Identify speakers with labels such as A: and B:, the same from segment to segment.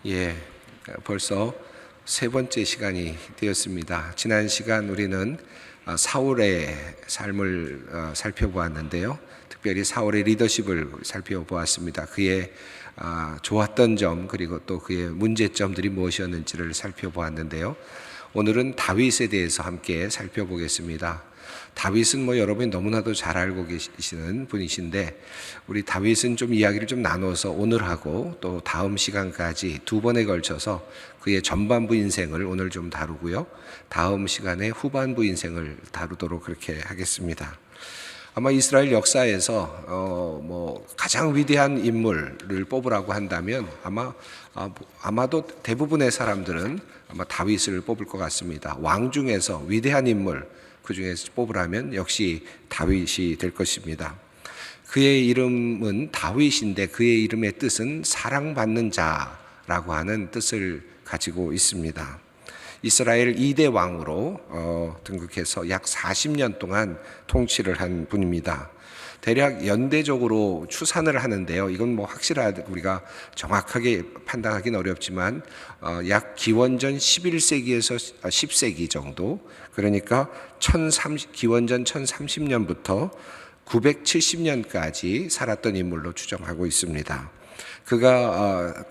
A: 예, 벌써 세 번째 시간이 되었습니다. 지난 시간 우리는 사울의 삶을 살펴보았는데요. 특별히 사울의 리더십을 살펴보았습니다. 그의 좋았던 점 그리고 또 그의 문제점들이 무엇이었는지를 살펴보았는데요. 오늘은 다윗에 대해서 함께 살펴보겠습니다. 다윗은 여러분이 너무나도 잘 알고 계시는 분이신데 우리 다윗은 좀 이야기를 좀 나눠서 오늘하고 또 다음 시간까지 두 번에 걸쳐서 그의 전반부 인생을 오늘 좀 다루고요. 다음 시간에 후반부 인생을 다루도록 그렇게 하겠습니다. 아마 이스라엘 역사에서 가장 위대한 인물을 뽑으라고 한다면 아마도 대부분의 사람들은 아마 다윗을 뽑을 것 같습니다. 왕 중에서 위대한 인물 그 중에서 뽑으라면 역시 다윗이 될 것입니다. 그의 이름은 다윗인데 그의 이름의 뜻은 사랑받는 자라고 하는 뜻을 가지고 있습니다. 이스라엘 2대 왕으로 등극해서 약 40년 동안 통치를 한 분입니다. 대략 연대적으로 추산을 하는데요. 이건 확실하게 우리가 정확하게 판단하기는 어렵지만 약 기원전 11세기에서 10세기 정도, 그러니까 기원전 1030년부터 970년까지 살았던 인물로 추정하고 있습니다. 그가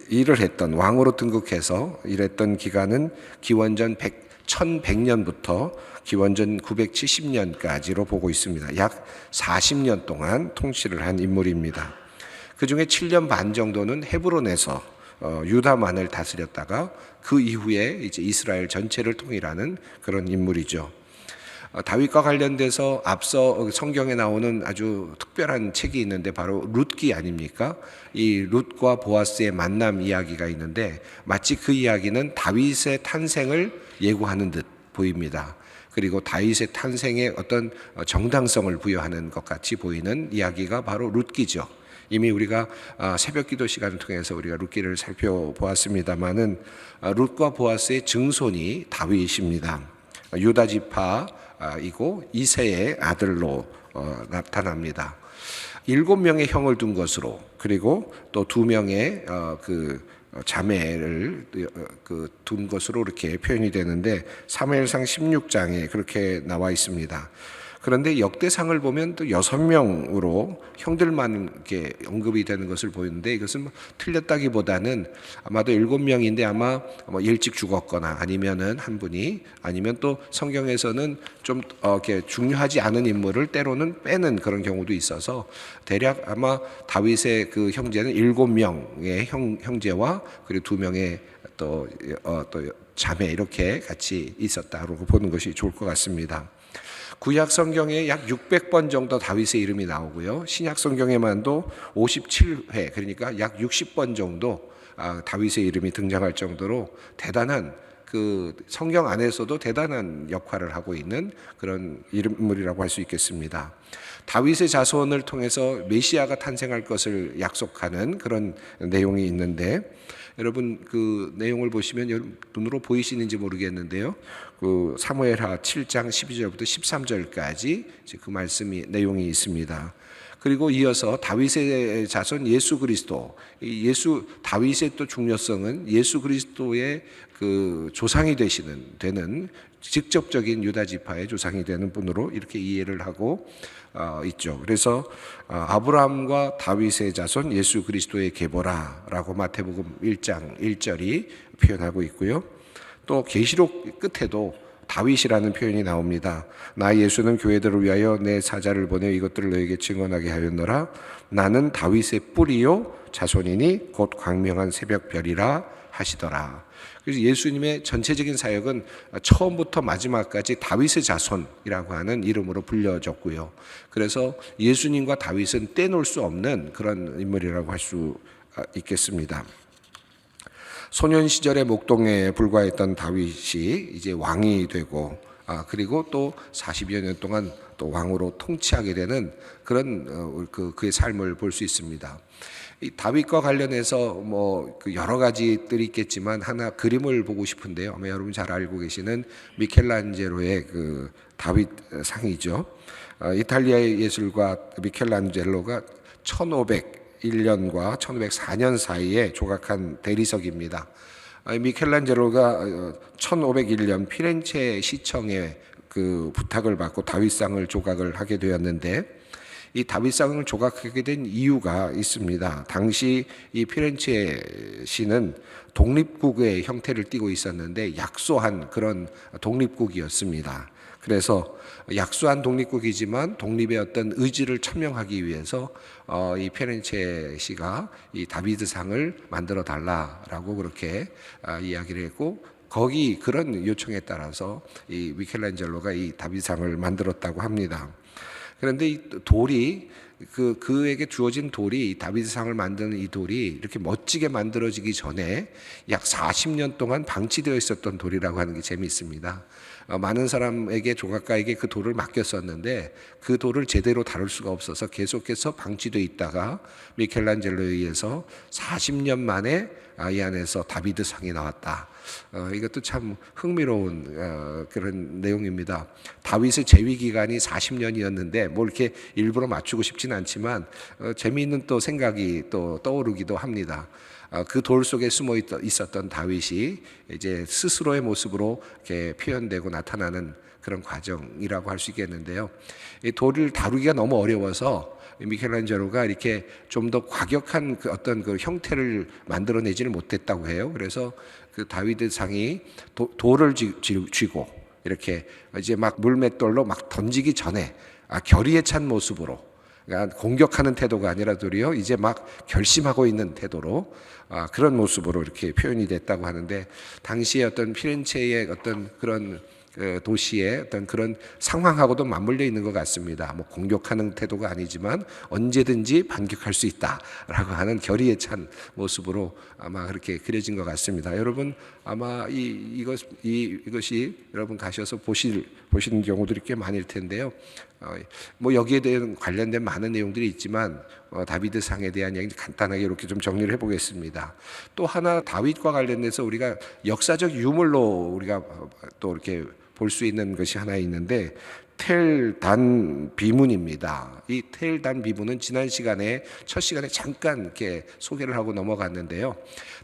A: 일을 했던 왕으로 등극해서 일했던 기간은 기원전 1100년부터 기원전 970년까지로 보고 있습니다. 약 40년 동안 통치를 한 인물입니다. 그 중에 7년 반 정도는 헤브론에서 유다만을 다스렸다가 그 이후에 이제 이스라엘 전체를 통일하는 그런 인물이죠. 다윗과 관련돼서 앞서 성경에 나오는 아주 특별한 책이 있는데 바로 룻기 아닙니까? 이 룻과 보아스의 만남 이야기가 있는데 마치 그 이야기는 다윗의 탄생을 예고하는 듯 보입니다. 그리고 다윗의 탄생에 어떤 정당성을 부여하는 것 같이 보이는 이야기가 바로 룻기죠. 이미 우리가 새벽 기도 시간을 통해서 우리가 룻기를 살펴보았습니다마는 룻과 보아스의 증손이 다윗입니다. 유다 지파이고 이새의 아들로 나타납니다. 7명의 형을 둔 것으로, 그리고 또 2명의 자매를 둔 것으로 이렇게 표현이 되는데 사무엘상 16장에 그렇게 나와 있습니다. 그런데 역대상을 보면 또 6명으로 형들만 이렇게 언급이 되는 것을 보이는데 이것은 틀렸다기보다는 아마도 7명인데 아마 일찍 죽었거나 아니면은 한 분이, 아니면 또 성경에서는 좀 이렇게 중요하지 않은 인물을 때로는 빼는 그런 경우도 있어서 대략 아마 다윗의 그 형제는 7명의 형제와 그리고 2명의 또 자매 이렇게 같이 있었다고 보는 것이 좋을 것 같습니다. 구약 성경에 약 600번 정도 다윗의 이름이 나오고요. 신약 성경에만도 57회, 그러니까 약 60번 정도 다윗의 이름이 등장할 정도로 대단한, 그 성경 안에서도 대단한 역할을 하고 있는 그런 인물이라고 할 수 있겠습니다. 다윗의 자손을 통해서 메시아가 탄생할 것을 약속하는 그런 내용이 있는데, 여러분 그 내용을 보시면 눈으로 보이시는지 모르겠는데요. 그 사무엘하 7장 12절부터 13절까지 그 말씀이 내용이 있습니다. 그리고 이어서 다윗의 자손 예수 그리스도, 다윗의 또 중요성은 예수 그리스도의 그 조상이 되는 직접적인 유다 지파의 조상이 되는 분으로 이렇게 이해를 하고 있죠. 그래서 아브라함과 다윗의 자손 예수 그리스도의 계보라라고 마태복음 1장 1절이 표현하고 있고요. 또 계시록 끝에도 다윗이라는 표현이 나옵니다. 나 예수는 교회들을 위하여 내 사자를 보내 이것들을 너에게 증언하게 하였노라. 나는 다윗의 뿌리요 자손이니 곧 광명한 새벽별이라 하시더라. 그래서 예수님의 전체적인 사역은 처음부터 마지막까지 다윗의 자손이라고 하는 이름으로 불려졌고요. 그래서 예수님과 다윗은 떼놓을 수 없는 그런 인물이라고 할 수 있겠습니다. 소년 시절에 목동에 불과했던 다윗이 이제 왕이 되고 그리고 또 40여 년 동안 또 왕으로 통치하게 되는 그런 그의 삶을 볼 수 있습니다. 이 다윗과 관련해서 여러 가지들이 있겠지만 하나 그림을 보고 싶은데요. 아마 여러분 잘 알고 계시는 미켈란젤로의 그 다윗 상이죠. 이탈리아의 예술가 미켈란젤로가 1501년과 1504년 사이에 조각한 대리석입니다. 미켈란젤로가 1501년 피렌체 시청에 그 부탁을 받고 다윗상을 조각을 하게 되었는데, 이 다윗상을 조각하게 된 이유가 있습니다. 당시 이 피렌체시는 독립국의 형태를 띠고 있었는데 약소한 그런 독립국이었습니다. 그래서 약소한 독립국이지만 독립의 어떤 의지를 천명하기 위해서 이 피렌체시가 이 다비드상을 만들어 달라라고 그렇게 이야기를 했고, 거기 그런 요청에 따라서 이 미켈란젤로가 이 다비드상을 만들었다고 합니다. 그런데 이 돌이 그에게 주어진 돌이, 이 다비드상을 만드는 이 돌이 이렇게 멋지게 만들어지기 전에 약 40년 동안 방치되어 있었던 돌이라고 하는 게 재미있습니다. 많은 사람에게, 조각가에게 그 돌을 맡겼었는데 그 돌을 제대로 다룰 수가 없어서 계속해서 방치되어 있다가 미켈란젤로에 의해서 40년 만에 이 안에서 다비드상이 나왔다. 이것도 참 흥미로운 그런 내용입니다. 다윗의 재위 기간이 40년이었는데 뭐 이렇게 일부러 맞추고 싶진 않지만 재미있는 또 생각이 또 떠오르기도 합니다. 그 돌 속에 숨어 있었던 다윗이 이제 스스로의 모습으로 이렇게 표현되고 나타나는 그런 과정이라고 할 수 있겠는데요. 이 돌을 다루기가 너무 어려워서 미켈란젤로가 이렇게 좀 더 과격한 그 어떤 그 형태를 만들어내지를 못했다고 해요. 그래서 그 다윗의 상이 돌을 쥐고 이렇게 이제 막 물맷돌로 막 던지기 전에 결의에 찬 모습으로, 그러니까 공격하는 태도가 아니라 도리어 이제 막 결심하고 있는 태도로 그런 모습으로 이렇게 표현이 됐다고 하는데, 당시에 어떤 피렌체의 어떤 그런 도시의 어떤 그런 상황하고도 맞물려 있는 것 같습니다. 뭐 공격하는 태도가 아니지만 언제든지 반격할 수 있다라고 하는 결의에 찬 모습으로 아마 그렇게 그려진 것 같습니다. 여러분 아마 이것이 여러분 가셔서 보시는 경우들이 꽤 많을 텐데요. 뭐 여기에 대한 관련된 많은 내용들이 있지만 다비드상에 대한 이야기 간단하게 이렇게 좀 정리를 해보겠습니다. 또 하나 다윗과 관련해서 우리가 역사적 유물로 우리가 또 이렇게 볼 수 있는 것이 하나 있는데, 텔단 비문입니다. 이 텔단 비문은 지난 시간에 첫 시간에 잠깐 이렇게 소개를 하고 넘어갔는데요.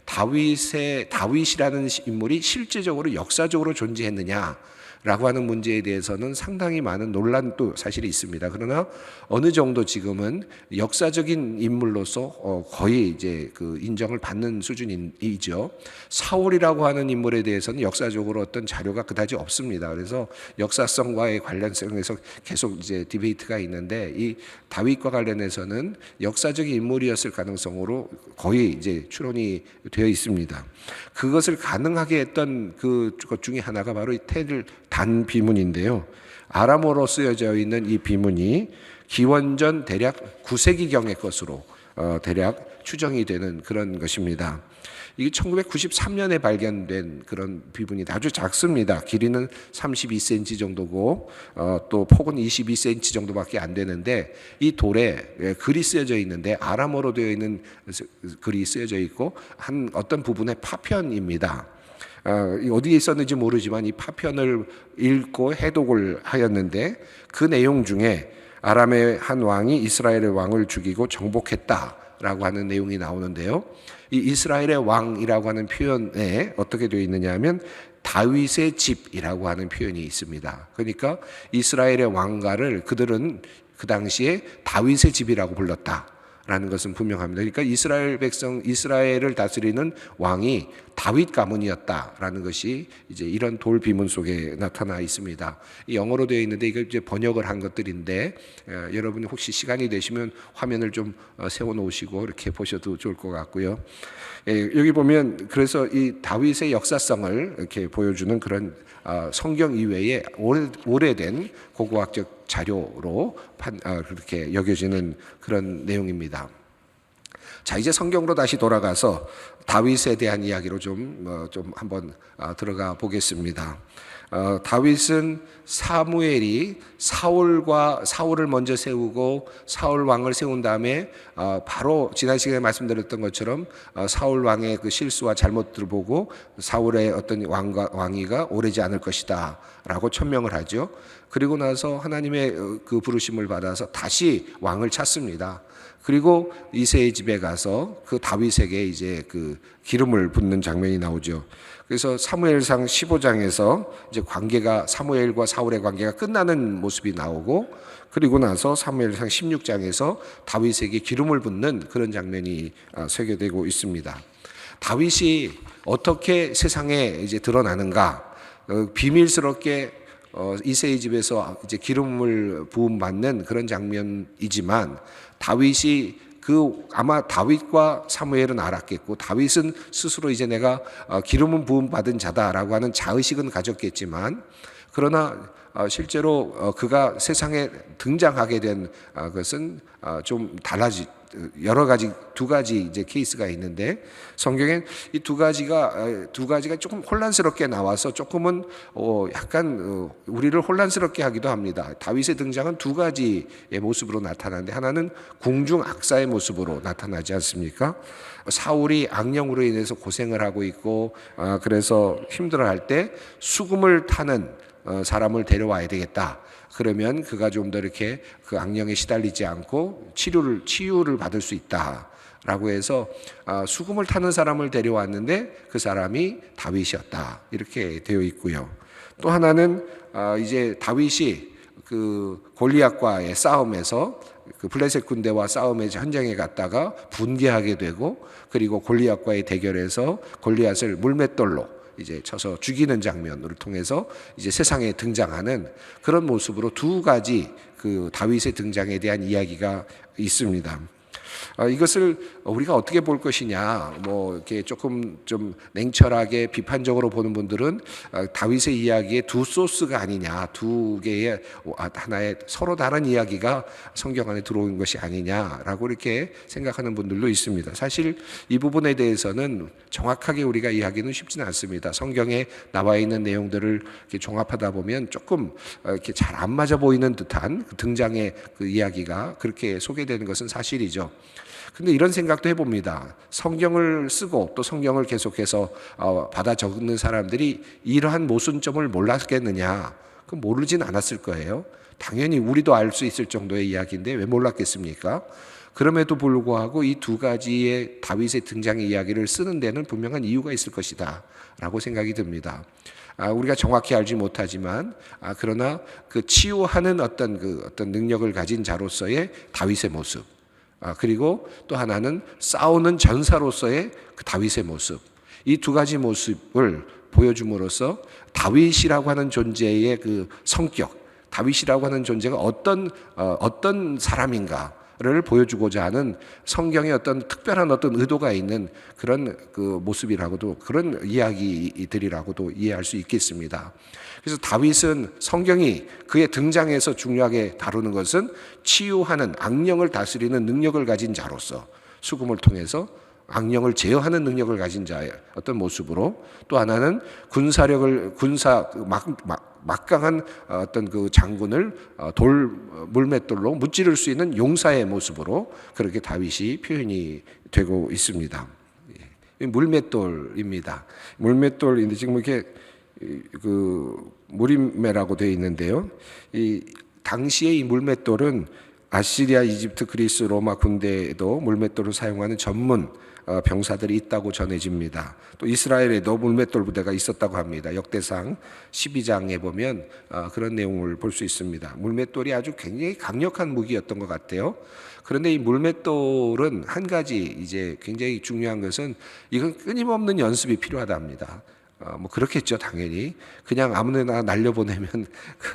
A: 다윗이라는 인물이 실제적으로 역사적으로 존재했느냐라고 하는 문제에 대해서는 상당히 많은 논란도 사실이 있습니다. 그러나 어느 정도 지금은 역사적인 인물로서 거의 이제 그 인정을 받는 수준이죠. 사울이라고 하는 인물에 대해서는 역사적으로 어떤 자료가 그다지 없습니다. 그래서 역사성과의 관련성에서 계속 이제 디베이트가 있는데, 이 다윗과 관련해서는 역사적인 인물이었을 가능성으로 거의 이제 추론이 되어 있습니다. 그것을 가능하게 했던 그것 중에 하나가 바로 이 텔단 비문인데요. 아람어로 쓰여져 있는 이 비문이 기원전 대략 9세기경의 것으로 대략 추정이 되는 그런 것입니다. 이게 1993년에 발견된 그런 비문이 아주 작습니다. 길이는 32cm 정도고 또 폭은 22cm 정도밖에 안 되는데, 이 돌에 글이 쓰여져 있는데 아람어로 되어 있는 글이 쓰여져 있고 한 어떤 부분의 파편입니다. 어디에 있었는지 모르지만 이 파편을 읽고 해독을 하였는데, 그 내용 중에 아람의 한 왕이 이스라엘의 왕을 죽이고 정복했다라고 하는 내용이 나오는데요. 이 이스라엘의 왕이라고 하는 표현에 어떻게 되어 있느냐 하면 다윗의 집이라고 하는 표현이 있습니다. 그러니까 이스라엘의 왕가를 그들은 그 당시에 다윗의 집이라고 불렀다라는 것은 분명합니다. 그러니까 이스라엘 백성, 이스라엘을 다스리는 왕이 다윗 가문이었다라는 것이 이제 이런 돌 비문 속에 나타나 있습니다. 이 영어로 되어 있는데 이거 이제 번역을 한 것들인데, 여러분이 혹시 시간이 되시면 화면을 좀 세워 놓으시고 이렇게 보셔도 좋을 것 같고요. 여기 보면 그래서 이 다윗의 역사성을 이렇게 보여주는 그런 성경 이외에 오래된 고고학적 자료로 그렇게 여겨지는 그런 내용입니다. 자, 이제 성경으로 다시 돌아가서 다윗에 대한 이야기로 좀 한번 들어가 보겠습니다. 다윗은 사무엘이 사울을 먼저 세우고 사울 왕을 세운 다음에 바로 지난 시간에 말씀드렸던 것처럼 사울 왕의 그 실수와 잘못들을 보고 사울의 어떤 왕위가 오래지 않을 것이다라고 천명을 하죠. 그리고 나서 하나님의 그 부르심을 받아서 다시 왕을 찾습니다. 그리고 이새의 집에 가서 그 다윗에게 이제 그 기름을 붓는 장면이 나오죠. 그래서 사무엘상 15장에서 이제 관계가 사무엘과 사울의 관계가 끝나는 모습이 나오고, 그리고 나서 사무엘상 16장에서 다윗에게 기름을 붓는 그런 장면이 소개되고 있습니다. 다윗이 어떻게 세상에 이제 드러나는가? 비밀스럽게 이새의 집에서 이제 기름을 부음 받는 그런 장면이지만, 다윗이 아마 다윗과 사무엘은 알았겠고, 다윗은 스스로 이제 내가 기름은 부음 받은 자다라고 하는 자의식은 가졌겠지만, 그러나 실제로 그가 세상에 등장하게 된 것은 좀 여러 가지 두 가지 이제 케이스가 있는데, 성경엔 이 두 가지가 조금 혼란스럽게 나와서 조금은 약간 우리를 혼란스럽게 하기도 합니다. 다윗의 등장은 두 가지의 모습으로 나타나는데, 하나는 궁중 악사의 모습으로 나타나지 않습니까? 사울이 악령으로 인해서 고생을 하고 있고 그래서 힘들어할 때 수금을 타는 사람을 데려와야 되겠다. 그러면 그가 좀 더 이렇게 그 악령에 시달리지 않고 치유를 받을 수 있다라고 해서 수금을 타는 사람을 데려왔는데 그 사람이 다윗이었다. 이렇게 되어 있고요. 또 하나는 이제 다윗이 그 골리앗과의 싸움에서 그 블레셋 군대와 싸움의 현장에 갔다가 분개하게 되고, 그리고 골리앗과의 대결에서 골리앗을 물맷돌로 이제 쳐서 죽이는 장면을 통해서 이제 세상에 등장하는 그런 모습으로 두 가지 그 다윗의 등장에 대한 이야기가 있습니다. 이것을 우리가 어떻게 볼 것이냐, 뭐 이렇게 조금 좀 냉철하게 비판적으로 보는 분들은 다윗의 이야기에 두 소스가 아니냐, 두 개의 하나의 서로 다른 이야기가 성경 안에 들어온 것이 아니냐라고 이렇게 생각하는 분들도 있습니다. 사실 이 부분에 대해서는 정확하게 우리가 이야기는 쉽지는 않습니다. 성경에 나와 있는 내용들을 이렇게 종합하다 보면 조금 이렇게 잘 안 맞아 보이는 듯한 그 등장의 그 이야기가 그렇게 소개되는 것은 사실이죠. 근데 이런 생각도 해봅니다. 성경을 쓰고 또 성경을 계속해서 받아 적는 사람들이 이러한 모순점을 몰랐겠느냐? 그럼 모르진 않았을 거예요. 당연히 우리도 알 수 있을 정도의 이야기인데 왜 몰랐겠습니까? 그럼에도 불구하고 이 두 가지의 다윗의 등장의 이야기를 쓰는 데는 분명한 이유가 있을 것이다 라고 생각이 듭니다. 우리가 정확히 알지 못하지만 그러나 그 치유하는 어떤 능력을 가진 자로서의 다윗의 모습, 그리고 또 하나는 싸우는 전사로서의 그 다윗의 모습, 이 두 가지 모습을 보여줌으로써 다윗이라고 하는 존재의 그 성격, 다윗이라고 하는 존재가 어떤 사람인가를 보여주고자 하는 성경의 어떤 특별한 어떤 의도가 있는 그런 그 모습이라고도, 그런 이야기들이라고도 이해할 수 있겠습니다. 그래서 다윗은 성경이 그의 등장에서 중요하게 다루는 것은 치유하는, 악령을 다스리는 능력을 가진 자로서, 수금을 통해서 악령을 제어하는 능력을 가진 자의 어떤 모습으로, 또 하나는 막강한 어떤 그 장군을 물맷돌로 무찌를 수 있는 용사의 모습으로 그렇게 다윗이 표현이 되고 있습니다. 물맷돌입니다. 물맷돌인데 지금 이렇게 그 무림매라고 되어 있는데요. 이 당시에 이 물맷돌은 아시리아, 이집트, 그리스, 로마 군대에도 물맷돌을 사용하는 전문 병사들이 있다고 전해집니다. 또 이스라엘에도 물맷돌 부대가 있었다고 합니다. 역대상 12장에 보면 그런 내용을 볼 수 있습니다. 물맷돌이 아주 굉장히 강력한 무기였던 것 같아요. 그런데 이 물맷돌은 한 가지 이제 굉장히 중요한 것은 이건 끊임없는 연습이 필요하다 합니다. 뭐 그렇겠죠, 당연히. 그냥 아무데나 날려보내면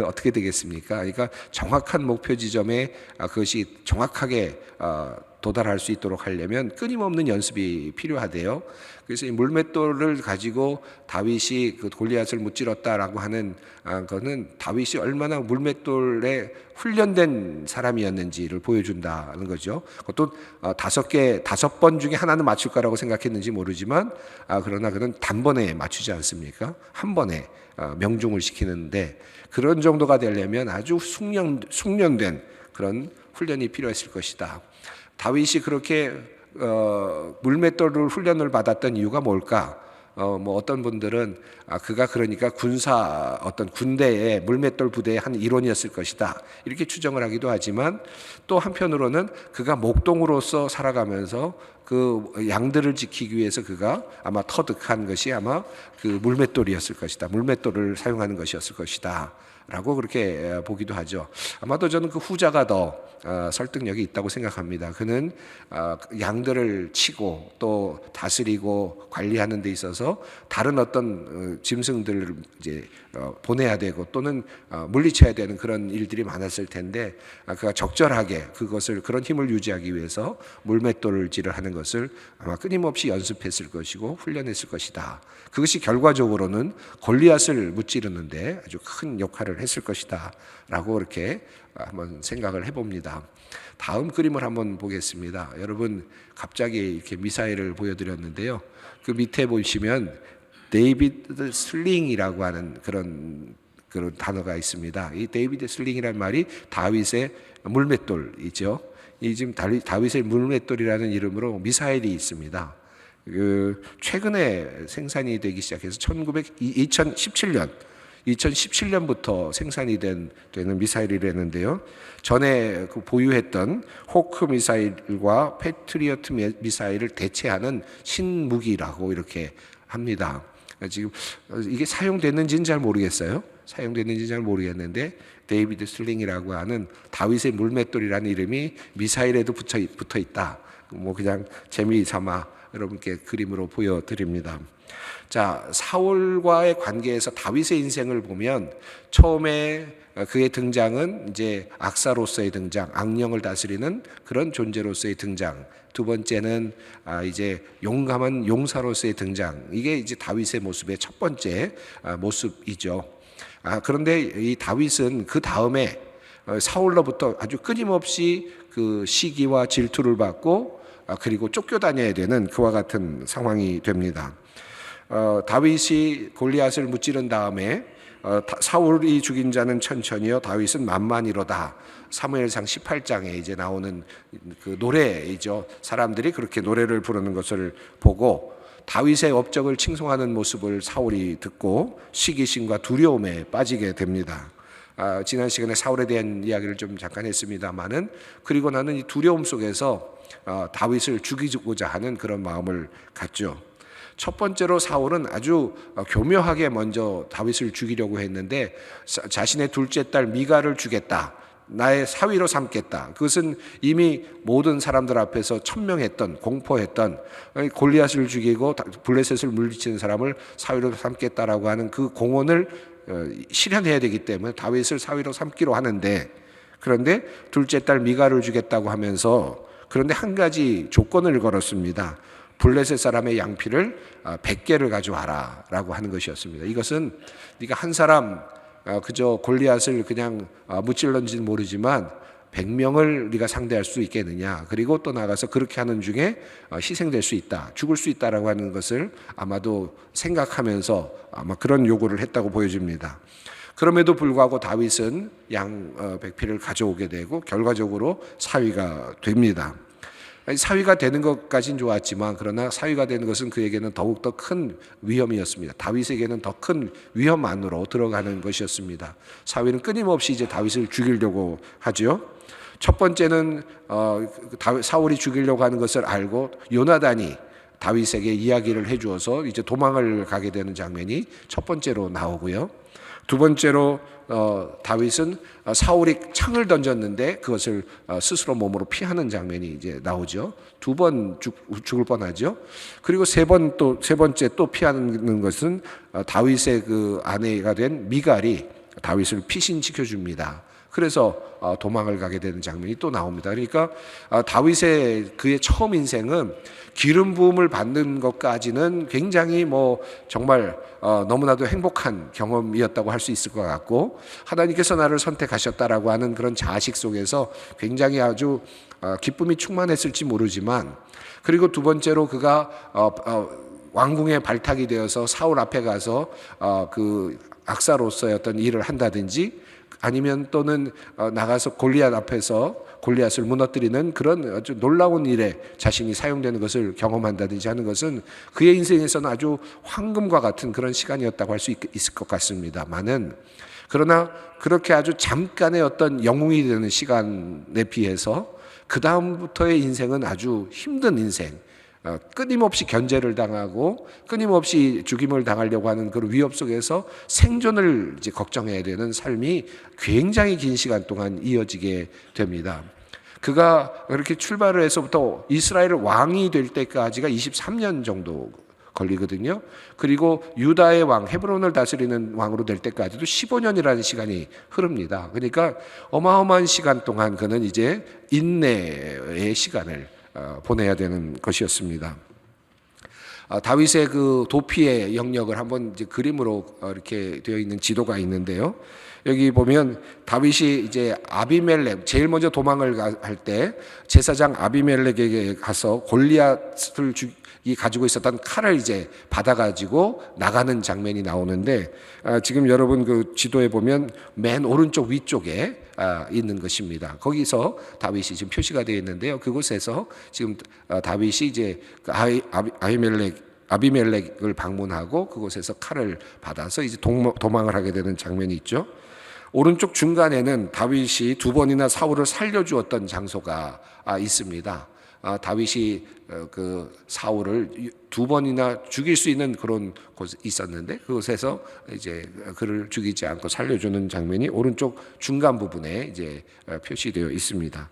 A: 어떻게 되겠습니까? 그러니까 정확한 목표 지점에 그것이 정확하게 도달할 수 있도록 하려면 끊임없는 연습이 필요하대요. 그래서 이 물맷돌을 가지고 다윗이 그 골리앗을 무찌렀다라고 하는 거는 다윗이 얼마나 물맷돌에 훈련된 사람이었는지를 보여준다는 거죠. 그것도 5번 중에 하나는 맞출 거라고 생각했는지 모르지만 그러나 그는 단번에 맞추지 않습니까? 한 번에 명중을 시키는데, 그런 정도가 되려면 아주 숙련된 그런 훈련이 필요했을 것이다. 다윗이 그렇게 물맷돌을 훈련을 받았던 이유가 뭘까? 뭐 어떤 분들은 그가 그러니까 군사 어떤 군대의 물맷돌 부대의 한 일원이었을 것이다 이렇게 추정을 하기도 하지만, 또 한편으로는 그가 목동으로서 살아가면서 그 양들을 지키기 위해서 그가 아마 터득한 것이 아마 그 물맷돌이었을 것이다, 물맷돌을 사용하는 것이었을 것이다 라고 그렇게 보기도 하죠. 아마도 저는 그 후자가 더 설득력이 있다고 생각합니다. 그는 양들을 치고 또 다스리고 관리하는 데 있어서 다른 어떤 짐승들을 이제 보내야 되고 또는 물리쳐야 되는 그런 일들이 많았을 텐데, 그가 적절하게 그것을 그런 힘을 유지하기 위해서 물맷돌질을 하는 것을 아마 끊임없이 연습했을 것이고 훈련했을 것이다. 그것이 결과적으로는 골리앗을 무찌르는데 아주 큰 역할을 했을 것이다 라고 이렇게 한번 생각을 해봅니다. 다음 그림을 한번 보겠습니다. 여러분, 갑자기 이렇게 미사일을 보여드렸는데요. 그 밑에 보시면 데이비드 슬링이라고 하는 그런 단어가 있습니다. 이 데이비드 슬링이라는 말이 다윗의 물맷돌이죠. 이 지금 다윗의 물맷돌이라는 이름으로 미사일이 있습니다. 최근에 생산이 되기 시작해서 2017년부터 생산이 되는 미사일이라는데요. 전에 그 보유했던 호크 미사일과 패트리어트 미사일을 대체하는 신무기라고 이렇게 합니다. 지금 이게 사용됐는지는 잘 모르겠어요. 사용됐는지 잘 모르겠는데 데이비드 슬링이라고 하는 다윗의 물맷돌이라는 이름이 미사일에도 붙어 있다. 뭐 그냥 재미삼아 여러분께 그림으로 보여드립니다. 자, 사울과의 관계에서 다윗의 인생을 보면 처음에 그의 등장은 이제 악사로서의 등장, 악령을 다스리는 그런 존재로서의 등장. 두 번째는 이제 용감한 용사로서의 등장. 이게 이제 다윗의 모습의 첫 번째 모습이죠. 그런데 이 다윗은 그 다음에 사울로부터 아주 끊임없이 그 시기와 질투를 받고 그리고 쫓겨다녀야 되는 그와 같은 상황이 됩니다. 다윗이 골리앗을 무찌른 다음에 사울이 죽인 자는 천천히요 다윗은 만만이로다. 사무엘상 18장에 이제 나오는 그 노래이죠. 사람들이 그렇게 노래를 부르는 것을 보고 다윗의 업적을 칭송하는 모습을 사울이 듣고 시기심과 두려움에 빠지게 됩니다. 지난 시간에 사울에 대한 이야기를 좀 잠깐 했습니다마는, 그리고 나는 이 두려움 속에서 다윗을 죽이고자 하는 그런 마음을 갖죠. 첫 번째로 사울은 아주 교묘하게 먼저 다윗을 죽이려고 했는데 자신의 둘째 딸 미가를 주겠다, 나의 사위로 삼겠다. 그것은 이미 모든 사람들 앞에서 천명했던, 공포했던 골리앗을 죽이고 블레셋을 물리치는 사람을 사위로 삼겠다라고 하는 그 공언을 실현해야 되기 때문에 다윗을 사위로 삼기로 하는데, 그런데 둘째 딸 미가를 주겠다고 하면서 그런데 한 가지 조건을 걸었습니다. 블레셋 사람의 양피를 100개를 가져와라 라고 하는 것이었습니다. 이것은 네가 한 사람 그저 골리앗을 그냥 무찔렀는지는 모르지만 100명을 네가 상대할 수 있겠느냐, 그리고 또 나가서 그렇게 하는 중에 희생될 수 있다, 죽을 수 있다라고 하는 것을 아마도 생각하면서 아마 그런 요구를 했다고 보여집니다. 그럼에도 불구하고 다윗은 양 100피를 가져오게 되고 결과적으로 사위가 됩니다. 사위가 되는 것까지는 좋았지만 그러나 사위가 되는 것은 그에게는 더욱더 큰 위험이었습니다. 다윗에게는 더 큰 위험 안으로 들어가는 것이었습니다. 사위는 끊임없이 이제 다윗을 죽이려고 하죠. 첫 번째는 사울이 죽이려고 하는 것을 알고 요나단이 다윗에게 이야기를 해주어서 이제 도망을 가게 되는 장면이 첫 번째로 나오고요. 두 번째로 다윗은 사울이 창을 던졌는데 그것을 스스로 몸으로 피하는 장면이 이제 나오죠. 두 번 죽을 뻔하죠. 그리고 세 번째 또 피하는 것은 다윗의 그 아내가 된 미갈이 다윗을 피신시켜 줍니다. 그래서 도망을 가게 되는 장면이 또 나옵니다. 그러니까 다윗의 그의 처음 인생은 기름 부음을 받는 것까지는 굉장히 정말 너무나도 행복한 경험이었다고 할 수 있을 것 같고, 하나님께서 나를 선택하셨다라고 하는 그런 자식 속에서 굉장히 아주 기쁨이 충만했을지 모르지만, 그리고 두 번째로 그가 왕궁에 발탁이 되어서 사울 앞에 가서 그 악사로서의 어떤 일을 한다든지 아니면 또는 나가서 골리앗 앞에서 골리앗을 무너뜨리는 그런 아주 놀라운 일에 자신이 사용되는 것을 경험한다든지 하는 것은 그의 인생에서는 아주 황금과 같은 그런 시간이었다고 할 수 있을 것 같습니다만은, 그러나 그렇게 아주 잠깐의 어떤 영웅이 되는 시간에 비해서 그 다음부터의 인생은 아주 힘든 인생, 끊임없이 견제를 당하고 끊임없이 죽임을 당하려고 하는 그런 위협 속에서 생존을 이제 걱정해야 되는 삶이 굉장히 긴 시간 동안 이어지게 됩니다. 그가 그렇게 출발을 해서부터 이스라엘 왕이 될 때까지가 23년 정도 걸리거든요. 그리고 유다의 왕, 헤브론을 다스리는 왕으로 될 때까지도 15년이라는 시간이 흐릅니다. 그러니까 어마어마한 시간 동안 그는 이제 인내의 시간을 보내야 되는 것이었습니다. 다윗의 그 도피의 영역을 한번 이제 그림으로 이렇게 되어 있는 지도가 있는데요. 여기 보면 다윗이 이제 아비멜렉, 제일 먼저 도망을 할 때 제사장 아비멜렉에게 가서 골리앗을 이 가지고 있었던 칼을 이제 받아가지고 나가는 장면이 나오는데, 지금 여러분 그 지도에 보면 맨 오른쪽 위쪽에 있는 것입니다. 거기서 다윗이 지금 표시가 되어 있는데요. 그곳에서 지금 다윗이 이제 아비멜렉을 방문하고 그곳에서 칼을 받아서 이제 도망을 하게 되는 장면이 있죠. 오른쪽 중간에는 다윗이 두 번이나 사울을 살려주었던 장소가 있습니다. 다윗이 그 사울을 두 번이나 죽일 수 있는 그런 곳이 있었는데, 그곳에서 이제 그를 죽이지 않고 살려주는 장면이 오른쪽 중간 부분에 이제 표시되어 있습니다.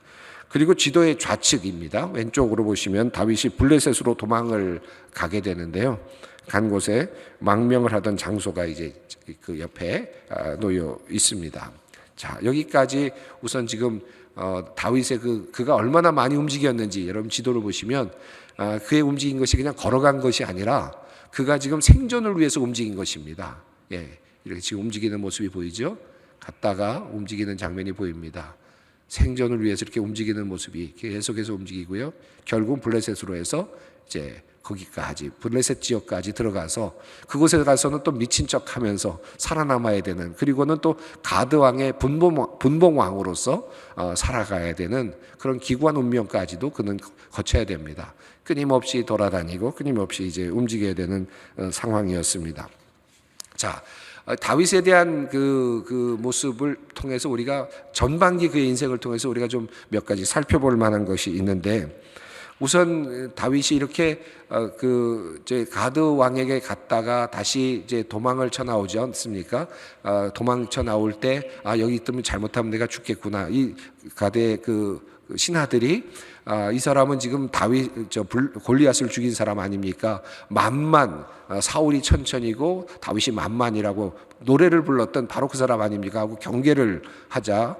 A: 그리고 지도의 좌측입니다. 왼쪽으로 보시면 다윗이 블레셋으로 도망을 가게 되는데요. 간 곳에 망명을 하던 장소가 이제 그 옆에 놓여 있습니다. 자, 여기까지 우선 지금 다윗의 그가 얼마나 많이 움직였는지 여러분 지도를 보시면 그의 움직인 것이 그냥 걸어간 것이 아니라 그가 지금 생존을 위해서 움직인 것입니다. 예, 이렇게 지금 움직이는 모습이 보이죠? 갔다가 움직이는 장면이 보입니다. 생존을 위해서 이렇게 움직이는 모습이 계속해서 움직이고요. 결국 블레셋으로 해서 이제 거기까지 블레셋 지역까지 들어가서 그곳에 가서는 또 미친 척하면서 살아남아야 되는, 그리고는 또 가드 왕의 분봉 왕으로서 살아가야 되는 그런 기구한 운명까지도 그는 거쳐야 됩니다. 끊임없이 돌아다니고 끊임없이 이제 움직여야 되는 상황이었습니다. 자, 다윗에 대한 그 모습을 통해서 우리가 전반기 그의 인생을 통해서 우리가 좀 몇 가지 살펴볼 만한 것이 있는데, 우선 다윗이 이렇게 이제 가드 왕에게 갔다가 다시 이제 도망을 쳐 나오지 않습니까? 도망쳐 나올 때 여기 있으면 잘못하면 내가 죽겠구나. 이 가드의 그 신하들이 이 사람은 지금 골리앗을 죽인 사람 아닙니까? 만만, 사울이 천천히고 다윗이 만만이라고 노래를 불렀던 바로 그 사람 아닙니까? 하고 경계를 하자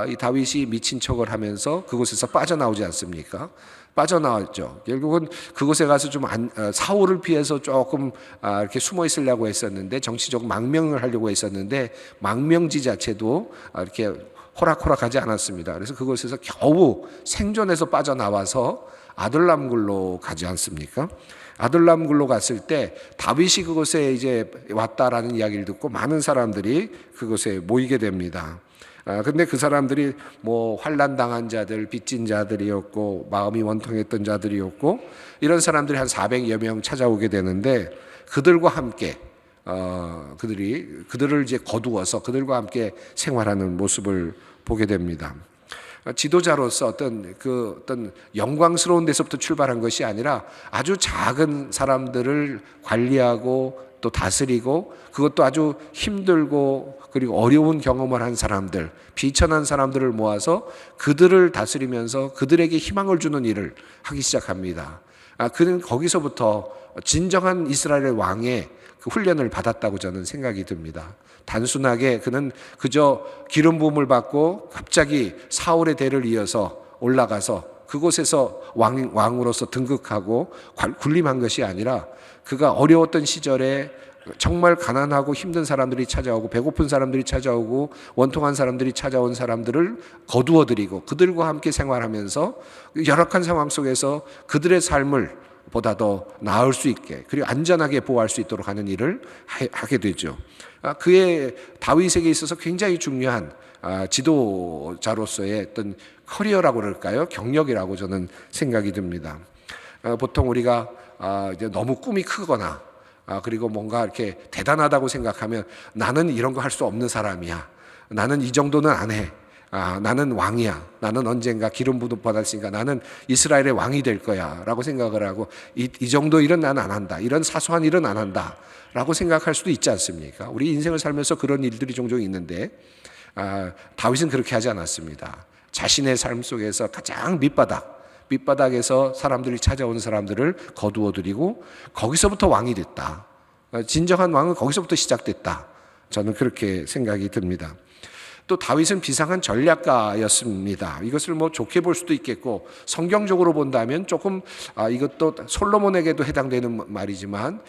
A: 이 다윗이 미친 척을 하면서 그곳에서 빠져나오지 않습니까? 빠져나왔죠. 결국은 그곳에 가서 좀 사울을 피해서 조금 이렇게 숨어 있으려고 했었는데, 정치적 망명을 하려고 했었는데 망명지 자체도 이렇게 호락호락하지 않았습니다. 그래서 그곳에서 겨우 생존해서 빠져나와서 아둘람굴로 가지 않습니까? 아둘람굴로 갔을 때 다윗이 그곳에 이제 왔다라는 이야기를 듣고 많은 사람들이 그곳에 모이게 됩니다. 근데 그 사람들이 뭐 환난 당한 자들, 빚진 자들이었고 마음이 원통했던 자들이었고, 이런 사람들이 한 400여 명 찾아오게 되는데, 그들과 함께 그들을 이제 거두어서 그들과 함께 생활하는 모습을 보게 됩니다. 지도자로서 어떤 영광스러운 데서부터 출발한 것이 아니라 아주 작은 사람들을 관리하고 또 다스리고, 그것도 아주 힘들고 그리고 어려운 경험을 한 사람들, 비천한 사람들을 모아서 그들을 다스리면서 그들에게 희망을 주는 일을 하기 시작합니다. 그는 거기서부터 진정한 이스라엘의 왕의 그 훈련을 받았다고 저는 생각이 듭니다. 단순하게 그는 그저 기름 부음을 받고 갑자기 사울의 대를 이어서 올라가서 그곳에서 왕으로서 등극하고 군림한 것이 아니라, 그가 어려웠던 시절에 정말 가난하고 힘든 사람들이 찾아오고 배고픈 사람들이 찾아오고 원통한 사람들이 찾아온 사람들을 거두어들이고 그들과 함께 생활하면서 열악한 상황 속에서 그들의 삶을 보다 더 나을 수 있게 그리고 안전하게 보호할 수 있도록 하는 일을 하게 되죠. 그의 다윗에게 있어서 굉장히 중요한 지도자로서의 어떤 커리어라고 그럴까요? 경력이라고 저는 생각이 듭니다. 보통 우리가 이제 너무 꿈이 크거나 그리고 뭔가 이렇게 대단하다고 생각하면 나는 이런 거 할 수 없는 사람이야. 나는 이 정도는 안 해. 나는 왕이야. 나는 언젠가 기름 부음 받았으니까 나는 이스라엘의 왕이 될 거야. 라고 생각을 하고 이 정도 일은 난 안 한다. 이런 사소한 일은 안 한다. 라고 생각할 수도 있지 않습니까? 우리 인생을 살면서 그런 일들이 종종 있는데 다윗은 그렇게 하지 않았습니다. 자신의 삶 속에서 가장 밑바닥에서 사람들이 찾아오는 사람들을 거두어들이고 거기서부터 왕이 됐다. 진정한 왕은 거기서부터 시작됐다. 저는 그렇게 생각이 듭니다. 또 다윗은 비상한 전략가였습니다. 이것을 뭐 좋게 볼 수도 있겠고 성경적으로 본다면 조금 이것도 솔로몬에게도 해당되는 말이지만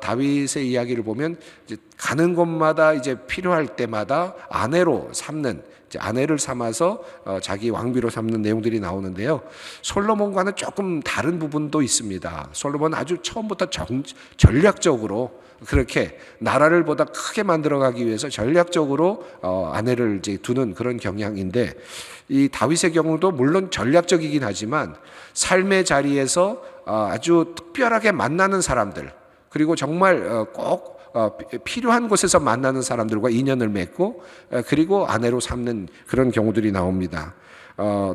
A: 다윗의 이야기를 보면 이제 가는 곳마다 이제 필요할 때마다 아내를 삼아서 자기 왕비로 삼는 내용들이 나오는데요. 솔로몬과는 조금 다른 부분도 있습니다. 솔로몬은 아주 처음부터 전략적으로 그렇게 나라를 보다 크게 만들어가기 위해서 전략적으로 아내를 이제 두는 그런 경향인데 이 다윗의 경우도 물론 전략적이긴 하지만 삶의 자리에서 아주 특별하게 만나는 사람들 그리고 정말 꼭 필요한 곳에서 만나는 사람들과 인연을 맺고 그리고 아내로 삼는 그런 경우들이 나옵니다.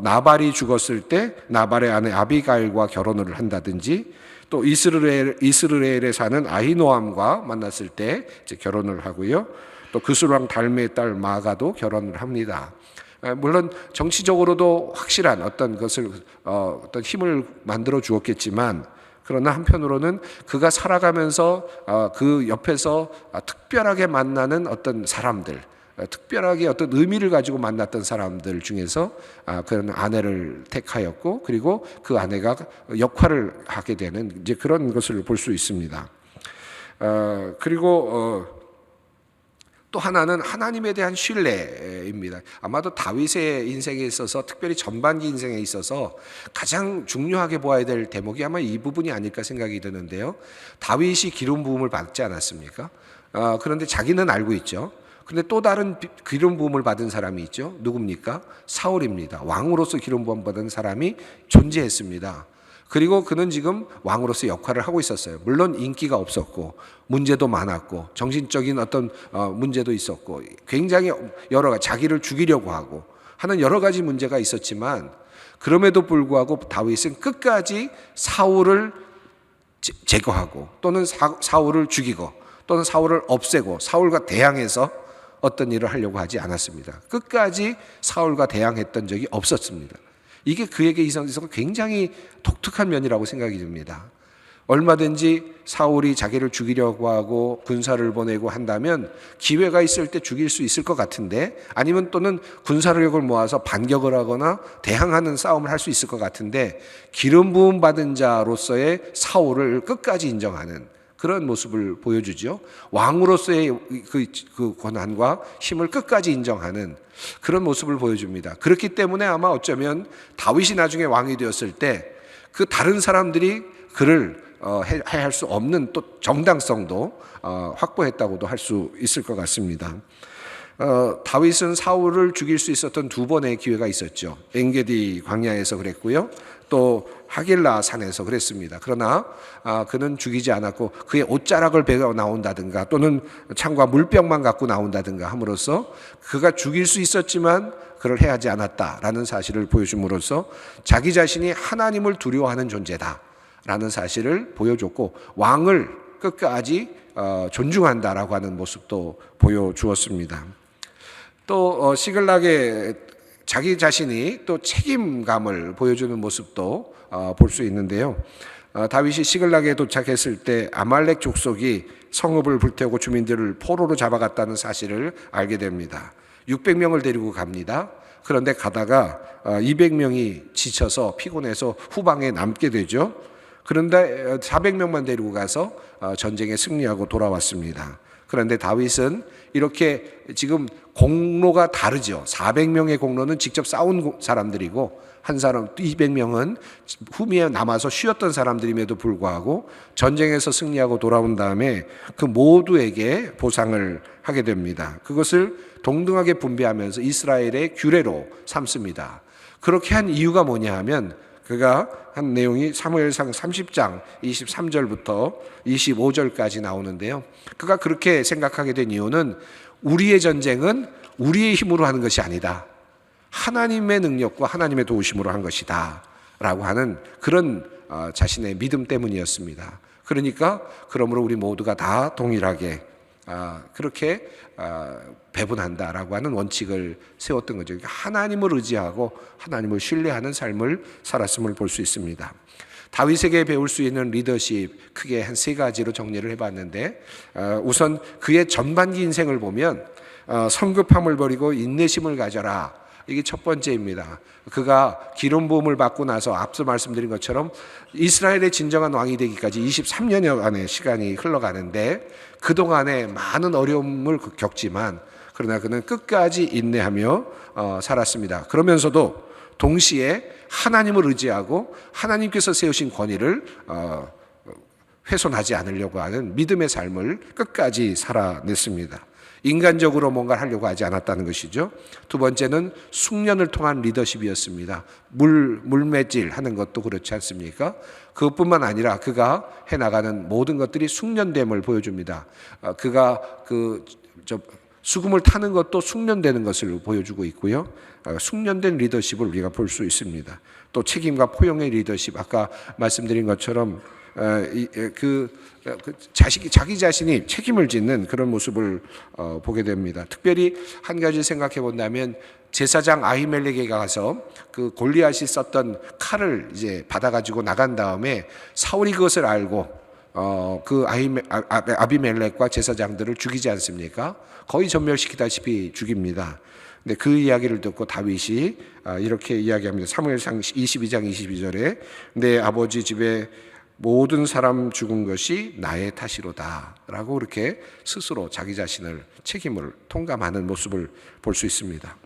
A: 나발이 죽었을 때 나발의 아내 아비가일과 결혼을 한다든지 또 이스라엘에 사는 아히노암과 만났을 때 이제 결혼을 하고요. 또 그술왕 달메의 딸 마가도 결혼을 합니다. 물론 정치적으로도 확실한 어떤 것을 어떤 힘을 만들어 주었겠지만 그러나 한편으로는 그가 살아가면서 그 옆에서 특별하게 만나는 어떤 사람들, 특별하게 어떤 의미를 가지고 만났던 사람들 중에서 그런 아내를 택하였고 그리고 그 아내가 역할을 하게 되는 이제 그런 것을 볼 수 있습니다. 그리고 또 하나는 하나님에 대한 신뢰입니다. 아마도 다윗의 인생에 있어서 특별히 전반기 인생에 있어서 가장 중요하게 보아야 될 대목이 아마 이 부분이 아닐까 생각이 드는데요. 다윗이 기름 부음을 받지 않았습니까? 그런데 자기는 알고 있죠. 그런데 또 다른 기름 부음을 받은 사람이 있죠. 누굽니까? 사울입니다. 왕으로서 기름 부음 받은 사람이 존재했습니다. 그리고 그는 지금 왕으로서 역할을 하고 있었어요. 물론 인기가 없었고 문제도 많았고 정신적인 어떤 문제도 있었고 굉장히 여러 가지 자기를 죽이려고 하고 하는 여러 가지 문제가 있었지만 그럼에도 불구하고 다윗은 끝까지 사울을 제거하고 또는 사울을 죽이고 또는 사울을 없애고 사울과 대항해서 어떤 일을 하려고 하지 않았습니다. 끝까지 사울과 대항했던 적이 없었습니다. 이게 그에게 있어서 굉장히 독특한 면이라고 생각이 듭니다. 얼마든지 사울이 자기를 죽이려고 하고 군사를 보내고 한다면 기회가 있을 때 죽일 수 있을 것 같은데 아니면 또는 군사력을 모아서 반격을 하거나 대항하는 싸움을 할 수 있을 것 같은데 기름 부음 받은 자로서의 사울을 끝까지 인정하는 그런 모습을 보여주죠. 왕으로서의 그 권한과 힘을 끝까지 인정하는 그런 모습을 보여줍니다. 그렇기 때문에 아마 어쩌면 다윗이 나중에 왕이 되었을 때 그 다른 사람들이 그를 해할 수 없는 또 정당성도 확보했다고도 할 수 있을 것 같습니다. 다윗은 사울을 죽일 수 있었던 두 번의 기회가 있었죠. 엔게디 광야에서 그랬고요. 또 하길라 산에서 그랬습니다. 그러나 그는 죽이지 않았고 그의 옷자락을 베어 나온다든가 또는 창과 물병만 갖고 나온다든가 함으로써 그가 죽일 수 있었지만 그를 해하지 않았다라는 사실을 보여줌으로써 자기 자신이 하나님을 두려워하는 존재다라는 사실을 보여줬고 왕을 끝까지 존중한다라고 하는 모습도 보여주었습니다. 또 시글락의 자기 자신이 또 책임감을 보여주는 모습도 볼 수 있는데요. 다윗이 시글락에 도착했을 때 아말렉 족속이 성읍을 불태우고 주민들을 포로로 잡아갔다는 사실을 알게 됩니다. 600명을 데리고 갑니다. 그런데 가다가 200명이 지쳐서 피곤해서 후방에 남게 되죠. 그런데 400명만 데리고 가서 전쟁에 승리하고 돌아왔습니다. 그런데 다윗은 이렇게 지금 공로가 다르죠. 400명의 공로는 직접 싸운 사람들이고 한 사람 200명은 후미에 남아서 쉬었던 사람들임에도 불구하고 전쟁에서 승리하고 돌아온 다음에 그 모두에게 보상을 하게 됩니다. 그것을 동등하게 분배하면서 이스라엘의 규례로 삼습니다. 그렇게 한 이유가 뭐냐 하면 그가 한 내용이 사무엘상 30장 23절부터 25절까지 나오는데요. 그가 그렇게 생각하게 된 이유는 우리의 전쟁은 우리의 힘으로 하는 것이 아니다. 하나님의 능력과 하나님의 도우심으로 한 것이다 라고 하는 그런 자신의 믿음 때문이었습니다. 그러니까 그러므로 우리 모두가 다 동일하게 그렇게 배분한다라고 하는 원칙을 세웠던 거죠. 그러니까 하나님을 의지하고 하나님을 신뢰하는 삶을 살았음을 볼 수 있습니다. 다윗에게 배울 수 있는 리더십 크게 한 세 가지로 정리를 해봤는데, 우선 그의 전반기 인생을 보면 성급함을 버리고 인내심을 가져라, 이게 첫 번째입니다. 그가 기름 부음을 받고 나서 앞서 말씀드린 것처럼 이스라엘의 진정한 왕이 되기까지 23년여간의 시간이 흘러가는데 그동안에 많은 어려움을 겪지만 그러나 그는 끝까지 인내하며 살았습니다. 그러면서도 동시에 하나님을 의지하고 하나님께서 세우신 권위를 훼손하지 않으려고 하는 믿음의 삶을 끝까지 살아냈습니다. 인간적으로 뭔가를 하려고 하지 않았다는 것이죠. 두 번째는 숙련을 통한 리더십이었습니다. 물매질 하는 것도 그렇지 않습니까? 그것뿐만 아니라 그가 해나가는 모든 것들이 숙련됨을 보여줍니다. 그가 수금을 타는 것도 숙련되는 것을 보여주고 있고요. 숙련된 리더십을 우리가 볼 수 있습니다. 또 책임과 포용의 리더십, 아까 말씀드린 것처럼 자기 자신이 책임을 짓는 그런 모습을 보게 됩니다. 특별히 한 가지 생각해 본다면 제사장 아히멜렉에게 가서 그 골리앗이 썼던 칼을 이제 받아가지고 나간 다음에 사울이 그것을 알고 그 아비멜렉과 제사장들을 죽이지 않습니까? 거의 전멸시키다시피 죽입니다. 근데 그 이야기를 듣고 다윗이 이렇게 이야기합니다. 사무엘상 22장 22절에 내 아버지 집에 모든 사람 죽은 것이 나의 탓이로다 라고 그렇게 스스로 자기 자신을 책임을 통감하는 모습을 볼 수 있습니다.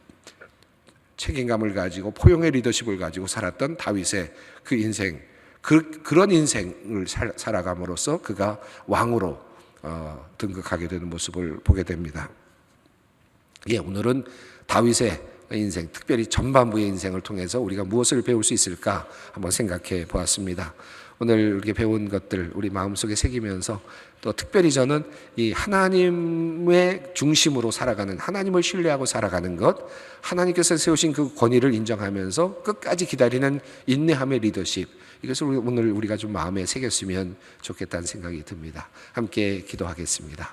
A: 책임감을 가지고 포용의 리더십을 가지고 살았던 다윗의 그 인생, 그런 인생을 살아감으로써 그가 왕으로 등극하게 되는 모습을 보게 됩니다. 오늘은 다윗의 인생, 특별히 전반부의 인생을 통해서 우리가 무엇을 배울 수 있을까 한번 생각해 보았습니다. 오늘 이렇게 배운 것들 우리 마음속에 새기면서 또 특별히 저는 이 하나님의 중심으로 살아가는, 하나님을 신뢰하고 살아가는 것, 하나님께서 세우신 그 권위를 인정하면서 끝까지 기다리는 인내함의 리더십, 이것을 오늘 우리가 좀 마음에 새겼으면 좋겠다는 생각이 듭니다. 함께 기도하겠습니다.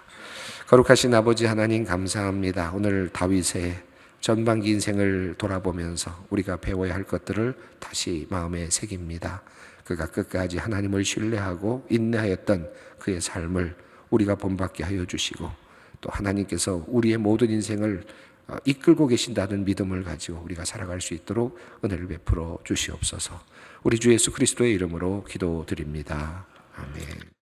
A: 거룩하신 아버지 하나님, 감사합니다. 오늘 다윗의 전반기 인생을 돌아보면서 우리가 배워야 할 것들을 다시 마음에 새깁니다. 그가 끝까지 하나님을 신뢰하고 인내하였던 그의 삶을 우리가 본받게 하여 주시고, 또 하나님께서 우리의 모든 인생을 이끌고 계신다는 믿음을 가지고 우리가 살아갈 수 있도록 은혜를 베풀어 주시옵소서. 우리 주 예수 그리스도의 이름으로 기도드립니다. 아멘.